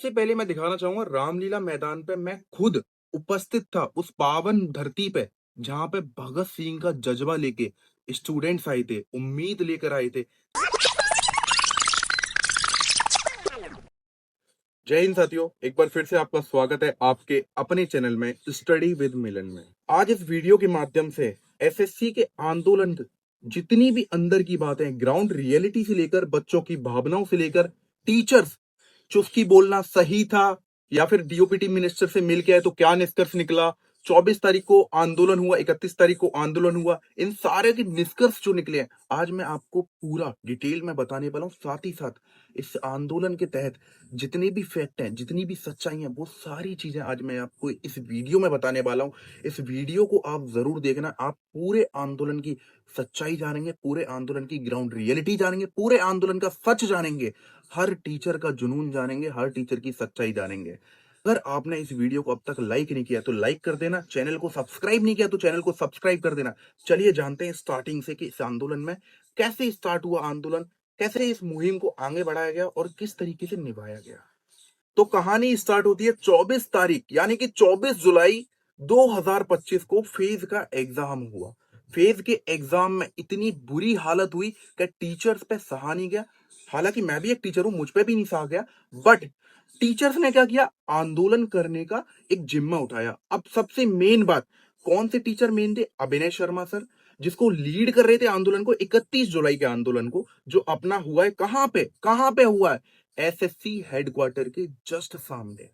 सबसे पहले मैं दिखाना चाहूंगा रामलीला मैदान पे मैं खुद उपस्थित था उस पावन धरती पे जहां पे भगत सिंह का जज्बा लेके स्टूडेंट्स आए थे, उम्मीद लेकर आए थे। जय हिंद साथियों, एक बार फिर से आपका स्वागत है आपके अपने चैनल में स्टडी विद मिलन में। आज इस वीडियो के माध्यम से एसएससी के आंदोलन जितनी भी अंदर की बातें, ग्राउंड रियलिटी से लेकर बच्चों की भावनाओं से लेकर टीचर्स चुस्की बोलना सही था या फिर डीओपीटी मिनिस्टर से मिल के आए तो क्या निष्कर्ष निकला, 24 तारीख को आंदोलन हुआ, 31 तारीख को आंदोलन हुआ, इन सारे के निष्कर्ष जो निकले हैं आज मैं आपको पूरा डिटेल में बताने वाला हूं। साथ ही साथ इस आंदोलन के तहत जितने भी फैक्ट हैं, जितनी भी सच्चाई हैं, वो सारी चीजें आज मैं आपको इस वीडियो में बताने वाला हूं। इस वीडियो को आप जरूर देखना। आप पूरे आंदोलन की सच्चाई जानेंगे, पूरे आंदोलन की ग्राउंड रियलिटी जानेंगे, पूरे आंदोलन का सच जानेंगे, हर टीचर का जुनून जानेंगे, हर टीचर की सच्चाई जानेंगे। अगर आपने इस वीडियो को अब तक लाइक नहीं किया तो लाइक कर देना, चैनल को सब्सक्राइब नहीं किया तो चैनल को सब्सक्राइब कर देना। चलिए जानते हैं स्टार्टिंग से कि इस आंदोलन में कैसे स्टार्ट हुआ आंदोलन, कैसे इस मुहिम को आगे बढ़ाया गया और किस तरीके से निभाया गया। तो कहानी स्टार्ट होती है 24 तारीख यानी कि 24 जुलाई 2025 को फेज का एग्जाम हुआ। फेज के एग्जाम में इतनी बुरी हालत हुई कि टीचर्स पे सहा नहीं गया। हालांकि मैं भी एक टीचर हूं, मुझ पे भी नहीं सहा गया, बट टीचर्स ने क्या किया, आंदोलन करने का एक जिम्मा उठाया। अब सबसे मेन बात, कौन से टीचर मेन थे? अभिनय शर्मा सर, जिसको लीड कर रहे थे आंदोलन को, 31 जुलाई के आंदोलन को, जो अपना हुआ है कहां पे हुआ है? एसएससी हेडक्वार्टर के जस्ट सामने।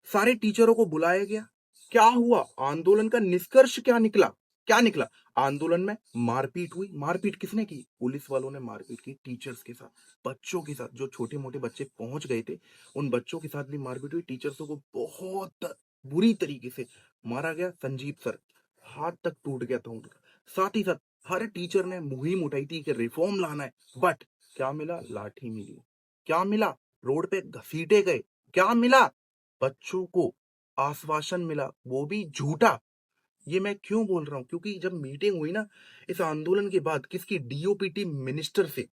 सारे टीचरों को बुलाया गया। क्या हुआ? आंदोलन का निष्कर्ष क्या निकला? क्या निकला? आंदोलन में मारपीट हुई। मारपीट किसने की? पुलिस वालों ने मारपीट की टीचर्स के साथ, बच्चों के साथ। जो छोटे मोटे बच्चे पहुंच गए थे उन बच्चों के साथ भी मारपीट हुई। टीचर्सों को बहुत बुरी तरीके से मारा गया। संजीव सर, हाथ तक टूट गया था उनका। साथ ही साथ हर टीचर ने मुहिम उठाई थी कि रिफॉर्म लाना है, बट क्या मिला? लाठी मिली। क्या मिला? रोड पे घसीटे गए। क्या मिला? बच्चों को आश्वासन मिला, वो भी झूठा। ये मैं क्यों बोल रहा हूं? क्योंकि जब मीटिंग हुई ना इस आंदोलन के बाद किसकी, डीओपीटी मिनिस्टर से,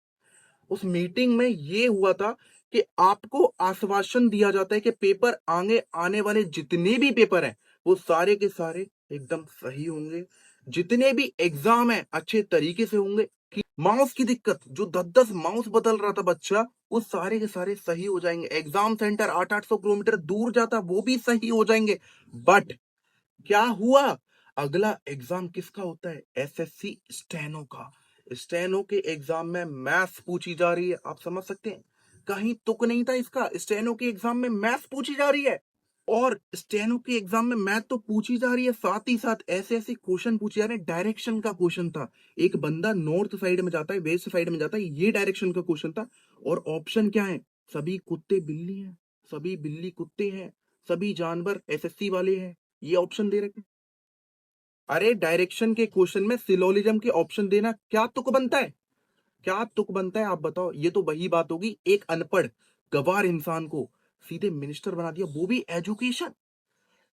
उस मीटिंग में ये हुआ था कि आपको आश्वासन दिया जाता है कि पेपर आगे आने वाले जितने भी पेपर हैं वो सारे के सारे एकदम सही होंगे, जितने भी एग्जाम है अच्छे तरीके से होंगे। कि माउस की दिक्कत, जो 10-10 माउस बदल रहा था बच्चा, वो सारे के सारे सही हो जाएंगे। एग्जाम सेंटर 800-800 किलोमीटर दूर जाता, वो भी सही हो जाएंगे। बट क्या हुआ? अगला एग्जाम किसका होता है? एसएससी स्टेनो का। स्टेनो के एग्जाम में मैथ्स पूछी जा रही है। आप समझ सकते हैं, कहीं तुक नहीं था इसका। स्टेनो के एग्जाम में मैथ्स पूछी जा रही है, और स्टेनो के एग्जाम में मैथ तो पूछी जा रही है, साथ ही साथ ऐसे ऐसे क्वेश्चन पूछे जा रहे हैं। डायरेक्शन का क्वेश्चन था, एक बंदा नॉर्थ साइड में जाता है, वेस्ट साइड में जाता है, ये डायरेक्शन का क्वेश्चन था। और ऑप्शन क्या है? सभी कुत्ते बिल्ली हैं, सभी बिल्ली कुत्ते हैं, सभी जानवर एसएससी वाले हैं, ये ऑप्शन दे रखे। अरे डायरेक्शन के क्वेश्चन में सिलोजिज्म के ऑप्शन देना क्या तुक बनता है? क्या तुक बनता है? आप बताओ। ये तो वही बात होगी, एक अनपढ़ गवार इंसान को सीधे मिनिस्टर बना दिया, वो भी एजुकेशन,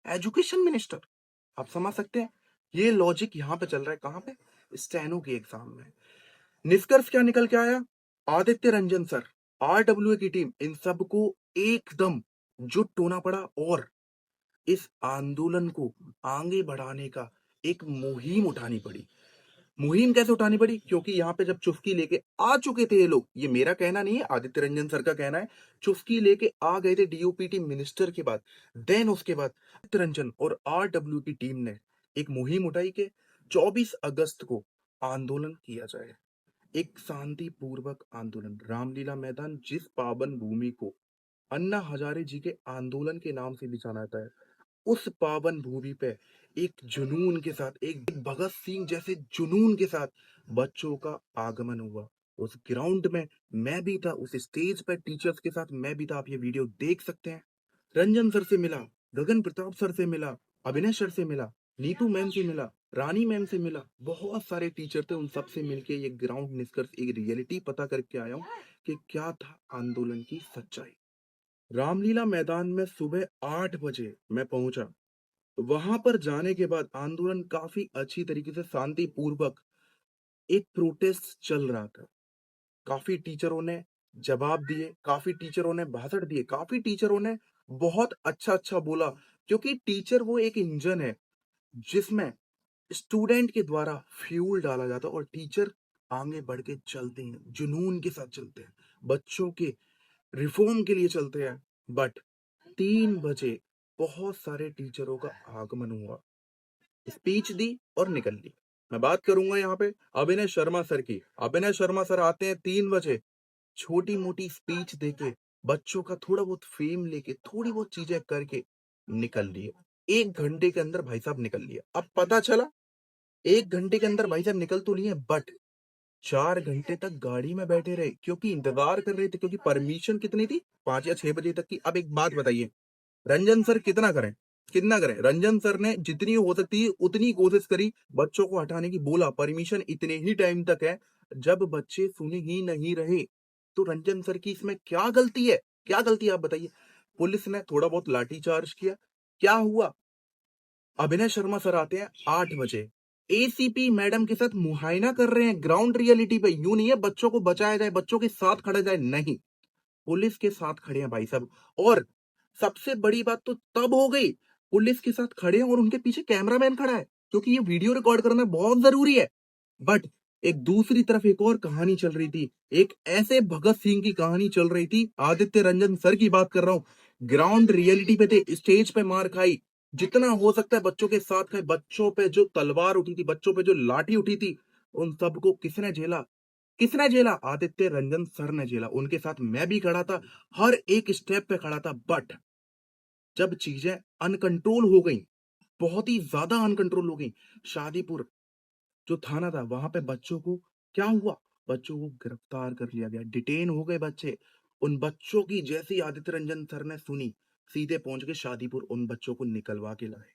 एजुकेशन मिनिस्टर। आप समझ सकते हैं ये लॉजिक यहां पे चल रहा है। कहां पे? स्टेनो के एग्जाम में। निष्कर्ष क्या निकल के आया? आदित्य रंजन सर, आरडब्ल्यू की टीम, इन सबको एकदम जुट होना पड़ा और इस आंदोलन को आगे बढ़ाने का एक मुहिम उठानी पड़ी। मुहिम कैसे उठानी पड़ी? क्योंकि यहाँ पे जब चुस्की लेके आ चुके थे ये लोग, ये मेरा कहना नहीं है, आदित्य रंजन सर का कहना है, चुस्की लेके आ गए थे डीओपीटी मिनिस्टर के बाद, देन उसके बाद आदित्य रंजन और आरडब्ल्यू की टीम ने एक मुहिम उठाई कि 24 अगस्त को आंदोलन किया जाए। एक शांतिपूर्वक आंदोलन, रामलीला मैदान, जिस पावन भूमि को अन्ना हजारे जी के आंदोलन के नाम से भी जाना जाता है, उस पावन भूमि पे एक जुनून के साथ, एक भगत सिंह जैसे जुनून के साथ बच्चों का आगमन हुआ। उस ग्राउंड में मैं भी था, उस स्टेज पर टीचर्स के साथ मैं भी था। आप ये वीडियो देख सकते हैं। रंजन सर से मिला, गगन प्रताप सर से मिला, अभिनय सर से मिला, नीतू मैम से मिला, रानी मैम से मिला, बहुत सारे टीचर थे। उन सब से मिलके ये ग्राउंड निष्कर्ष, एक रियलिटी पता करके आया हूँ कि क्या था आंदोलन की सच्चाई। रामलीला मैदान में सुबह 8 बजे मैं पहुंचा। वहां पर जाने के बाद आंदोलन काफी अच्छी तरीके से शांतिपूर्वक, एक प्रोटेस्ट चल रहा था। काफी टीचरों ने जवाब दिए, काफी टीचरों ने भाषण दिए, काफी टीचरों ने बहुत अच्छा अच्छा बोला, क्योंकि टीचर वो एक इंजन है जिसमें स्टूडेंट के द्वारा फ्यूल डाला जाता है और टीचर आगे बढ़ के चलते हैं, जुनून के साथ चलते हैं, बच्चों के रिफॉर्म के लिए चलते हैं। बट 3 बजे बहुत सारे टीचरों का आगमन हुआ, स्पीच दी और निकल ली। मैं बात करूंगा यहाँ पे अभिनय शर्मा सर की। अभिनय शर्मा सर आते हैं 3 बजे, छोटी मोटी स्पीच देके, बच्चों का थोड़ा बहुत फेम लेके, थोड़ी बहुत चीजें करके निकल लिए। 1 घंटे के अंदर भाई साहब निकल लिए। अब पता चला 1 घंटे के अंदर भाई साहब निकल तो लिए, बट 4 घंटे तक गाड़ी में बैठे रहे, क्योंकि इंतजार कर रहे थे, क्योंकि परमिशन कितनी थी, 5 या 6 बजे तक की। अब एक बात बताइए, रंजन सर कितना करें, कितना करें? रंजन सर ने जितनी हो सकती है उतनी कोशिश करी बच्चों को हटाने की, बोला परमिशन इतने ही टाइम तक है। जब बच्चे सुन ही नहीं रहे तो रंजन सर की इसमें क्या गलती है? क्या गलती है आप बताइए? पुलिस ने थोड़ा बहुत लाठी चार्ज किया, क्या हुआ? अभिनय शर्मा सर आते हैं 8 बजे, एसीपी मैडम के साथ मुआयना कर रहे हैं ग्राउंड रियलिटी पे। यूं नहीं है बच्चों को बचाया जाए, बच्चों के साथ खड़ा जाए, नहीं, पुलिस के साथ खड़े हैं भाई साहब। और सबसे बड़ी बात तो तब हो गई, पुलिस के साथ खड़े हैं और उनके पीछे कैमरामैन खड़ा है, क्योंकि ये वीडियो रिकॉर्ड करना बहुत जरूरी है। बट एक दूसरी तरफ एक और कहानी चल रही थी, एक ऐसे भगत सिंह की कहानी चल रही थी। आदित्य रंजन सर की बात कर रहा हूं, ग्राउंड रियलिटी पे थे, स्टेज पे मार खाई, जितना हो सकता है बच्चों के साथ खाए। बच्चों पे जो तलवार उठी थी, बच्चों पे जो लाठी उठी थी, उन सबको किसने झेला? किसने झेला? आदित्य रंजन सर ने झेला। उनके साथ मैं भी खड़ा था, हर एक स्टेप पे खड़ा था। बट जब चीजें अनकंट्रोल हो गई, बहुत ही ज्यादा अनकंट्रोल हो गई, शादीपुर जो थाना था वहां पे बच्चों को क्या हुआ? बच्चों को गिरफ्तार कर लिया गया, डिटेन हो गए बच्चे। उन बच्चों की जैसी आदित्य रंजन सर ने सुनी, सीधे पहुंच के शादीपुर उन बच्चों को निकलवा के लाए।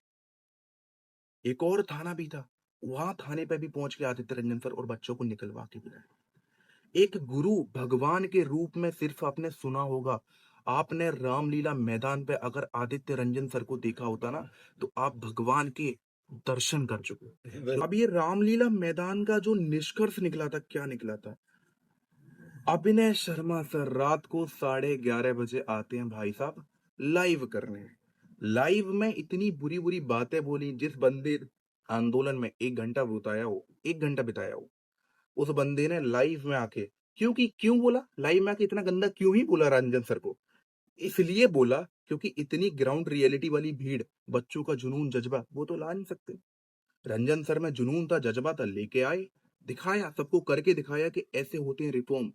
एक और थाना भी था, वहां थाने पे भी पहुंच के आदित्य रंजन सर और बच्चों को निकलवा के भी लाए। एक गुरु भगवान के रूप में सिर्फ आपने सुना होगा, आपने रामलीला मैदान पे अगर आदित्य रंजन सर को देखा होता ना, तो आप भगवान के दर्शन कर चुके। अब ये रामलीला मैदान का जो निष्कर्ष निकला था, क्या निकला था? अभिनय शर्मा सर रात को 11:30 बजे आते हैं भाई साहब लाइव करने। लाइव में इतनी बुरी बुरी बातें बोली, जिस बंदे आंदोलन में 1 घंटा बिताया हो, 1 घंटा बिताया हो, उस बंदे ने लाइव में आके, क्योंकि क्यों बोला लाइव में आके इतना गंदा, क्यों ही बोला रंजन सर को? इसलिए बोला क्योंकि इतनी ग्राउंड रियलिटी वाली भीड़, बच्चों का जुनून जज्बा वो तो ला नहीं सकते। रंजन सर में जुनून था, जज्बा था, लेके आए, दिखाया, सबको करके दिखाया कि ऐसे होते हैं रिफॉर्म,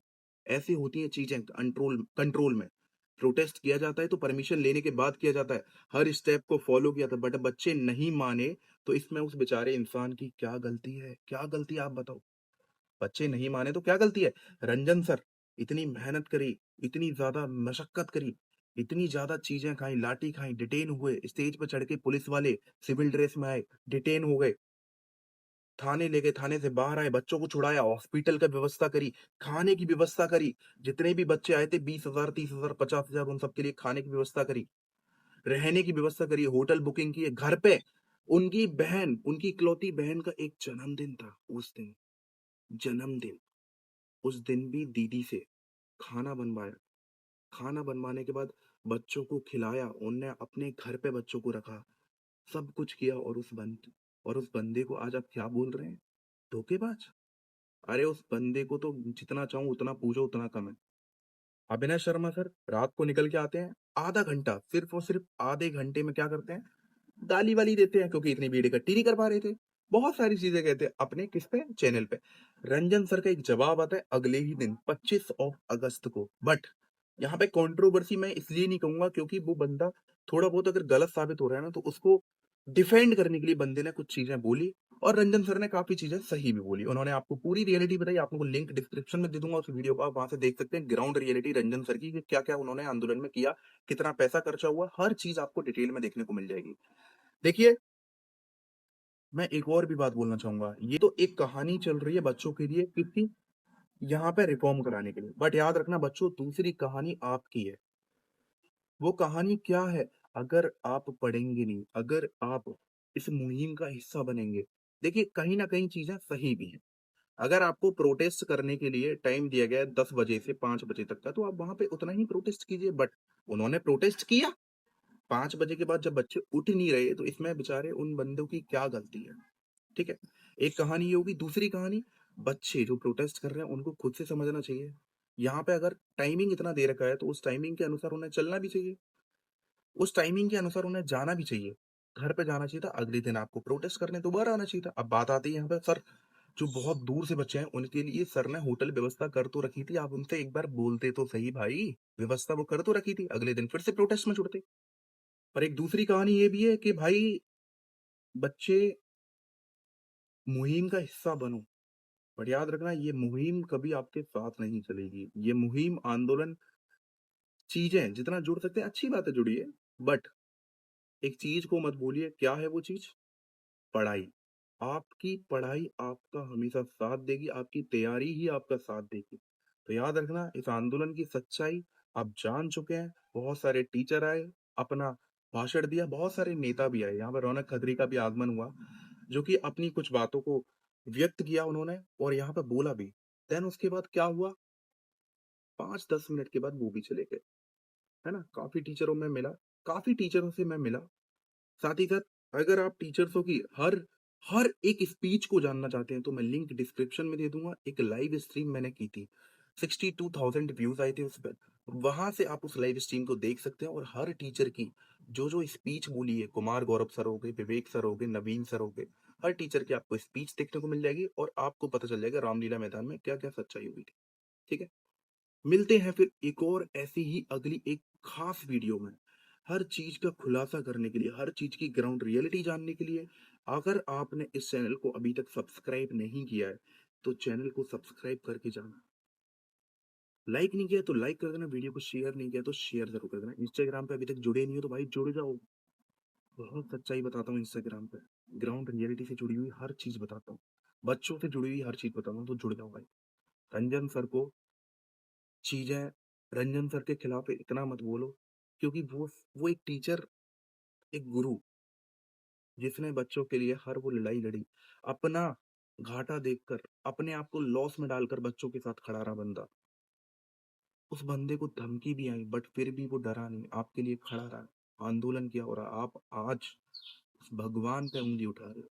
ऐसे होती हैं चीजें कंट्रोल कंट्रोल में। प्रोटेस्ट किया जाता है तो परमिशन लेने के बाद किया जाता है, हर स्टेप को फॉलो किया था। बट बच्चे नहीं माने, तो इसमें उस बेचारे इंसान की क्या गलती है? क्या गलती है आप बताओ? बच्चे नहीं माने तो क्या गलती है? रंजन सर इतनी मेहनत करी, इतनी ज्यादा मशक्कत करी, इतनी ज्यादा चीजें खाई, लाठी खाई, डिटेन हुए, स्टेज पर चढ़ के पुलिस वाले सिविल ड्रेस में आए, डिटेन हो गए, थाने ले गए, थाने से बाहर आए, बच्चों को छुड़ाया, हॉस्पिटल का व्यवस्था करी, खाने की व्यवस्था करी। जितने भी बच्चे आए थे 20,000, 30,000, 50,000, उन सबके लिए खाने की व्यवस्था करी, रहने की व्यवस्था करी, होटल बुकिंग की है घर पे। उनकी बहन, उनकी इकलौती बहन का एक जन्मदिन था उस दिन, जन्मदिन। उस दिन भी दीदी से खाना बनवाया, खाना बनवाने के बाद बच्चों को खिलाया, उनने अपने घर पे बच्चों को रखा, सब कुछ किया। और उस बंदे को आज आप क्या बोल रहे हैं? धोखेबाज। अरे उस बंदे को तो जितना चाहूं उतना पूछो, उतना कम है। अभिनय शर्मा सर रात को निकल के आते हैं, आधा घंटा, सिर्फ और सिर्फ आधे घंटे में क्या करते हैं? गाली वाली देते हैं, क्योंकि इतनी भीड़ इकट्ठी नहीं कर पा रहे थे। बहुत सारी चीजें कहते हैं अपने किस पे, चैनल पे। रंजन सर का एक जवाब आता है अगले ही दिन 25 अगस्त को। बट यहाँ पे कंट्रोवर्सी मैं इसलिए नहीं कहूंगा, क्योंकि वो बंदा थोड़ा बहुत अगर गलत साबित हो रहा है ना, तो उसको डिफेंड करने के लिए बंदे ने कुछ चीजें बोली, और रंजन सर ने काफी चीजें सही भी बोली। उन्होंने आपको पूरी रियलिटी बताई, आप लोगों को लिंक डिस्क्रिप्शन में दे दूंगा उस वीडियो का, आप वहां से देख सकते हैं ग्राउंड रियलिटी रंजन सर की, क्या क्या उन्होंने आंदोलन में किया, कितना पैसा खर्चा हुआ, हर चीज आपको डिटेल में देखने को मिल जाएगी। देखिए, मैं एक और भी बात बोलना चाहूंगा, ये तो एक कहानी चल रही है बच्चों के लिए, क्योंकि यहाँ पे रिफॉर्म कराने के लिए, बट याद रखना बच्चों, दूसरी कहानी आपकी है। वो कहानी क्या है? अगर आप पढ़ेंगे नहीं, अगर आप इस मुहिम का हिस्सा बनेंगे, देखिए कहीं ना कहीं चीजें सही भी हैं, अगर आपको प्रोटेस्ट करने के लिए टाइम दिया गया है 10 बजे से 5 बजे तक का, तो आप वहाँ पे उतना ही प्रोटेस्ट कीजिए। बट उन्होंने प्रोटेस्ट किया, 5 बजे के बाद जब बच्चे उठ नहीं रहे, तो इसमें बेचारे उन बंदों की क्या गलती है? ठीक है? एक कहानी ये होगी। दूसरी कहानी, बच्चे जो प्रोटेस्ट कर रहे हैं, उनको खुद से समझना चाहिए। यहाँ पे अगर टाइमिंग इतना दे रखा है, तो उस टाइमिंग के अनुसार उन्हें चलना भी चाहिए। उस टाइमिंग के अनुसार उन्हें जाना भी चाहिए। घर पे जाना चाहिए था, अगले दिन आपको प्रोटेस्ट करने दोबारा आना चाहिए था। अब बात आती है यहाँ पे, सर जो बहुत दूर से बच्चे हैं, उनके लिए सर ने होटल व्यवस्था कर तो रखी थी, आप उनसे एक बार बोलते तो सही भाई। व्यवस्था वो कर तो रखी थी, अगले दिन फिर से प्रोटेस्ट में जुड़ते। पर एक दूसरी कहानी ये भी है कि भाई, बच्चे मुहिम का हिस्सा बनो। पर याद रखना, ये मुहिम कभी आपके साथ नहीं चलेगी। ये मुहिम, आंदोलन, चीजें जितना जुड़ सकते हैं अच्छी बात है, जुड़िए। बट एक चीज को मत भूलिए, क्या है वो चीज? पढ़ाई। आपकी पढ़ाई आपका हमेशा साथ देगी, आपकी तैयारी ही आपका साथ देगी। तो याद रखना, इस आंदोलन की सच्चाई आप जान चुके हैं। बहुत सारे टीचर आए, अपना भाषण दिया, बहुत सारे नेता भी आए। यहाँ पर रौनक खत्री का भी आगमन हुआ, जो कि अपनी कुछ बातों को व्यक्त किया उन्होंने, और यहाँ पे बोला भी। देन उसके बाद क्या हुआ, 5-10 मिनट के बाद वो भी चले गए। है ना? काफी टीचरों में मिला, काफी टीचरों से मैं मिला। साथ ही साथ, अगर आप टीचर्सों की हर हर एक स्पीच को जानना चाहते हैं, तो मैं लिंक डिस्क्रिप्शन में दे दूंगा। एक लाइव स्ट्रीम मैंने की थी, 62,000 व्यूज आए थे उस पर। वहां से आप उस लाइव स्ट्रीम को देख सकते हैं, और हर टीचर की जो जो स्पीच बोली है, कुमार गौरव सर हो गए, विवेक सर हो गए, नवीन सर हो गए, हर टीचर की आपको स्पीच देखने को मिल जाएगी, और आपको पता चल जाएगा रामलीला मैदान में क्या क्या सच्चाई हुई थी। ठीक है? मिलते हैं फिर एक और ऐसी ही अगली एक खास वीडियो में, हर चीज का खुलासा करने के लिए, हर चीज की ग्राउंड रियलिटी जानने के लिए। अगर आपने इस चैनल को अभी तक सब्सक्राइब नहीं किया है, तो चैनल को सब्सक्राइब करके जाना। लाइक नहीं किया तो लाइक कर देना, वीडियो को शेयर नहीं किया तो शेयर जरूर कर देना। इंस्टाग्राम पे अभी तक जुड़े नहीं हो तो भाई जुड़ जाओ। बहुत सच्चाई बताता हूँ इंस्टाग्राम पे, ग्राउंड रियलिटी से जुड़ी हुई हर चीज बताता हूँ, बच्चों से जुड़ी हुई हर चीज बताता हूँ। तो जुड़ जाओ भाई। रंजन सर को चीजें, रंजन सर के खिलाफ इतना मत बोलो, क्योंकि वो एक टीचर, एक गुरु, जिसने बच्चों के लिए हर वो लड़ाई लड़ी, अपना घाटा देखकर, अपने आप को लॉस में डालकर बच्चों के साथ खड़ा रहा बंदा। उस बंदे को धमकी भी आई, बट फिर भी वो डरा नहीं, आपके लिए खड़ा रहा, आंदोलन किया। और आप आज उस भगवान पे उंगली उठा रहे हो।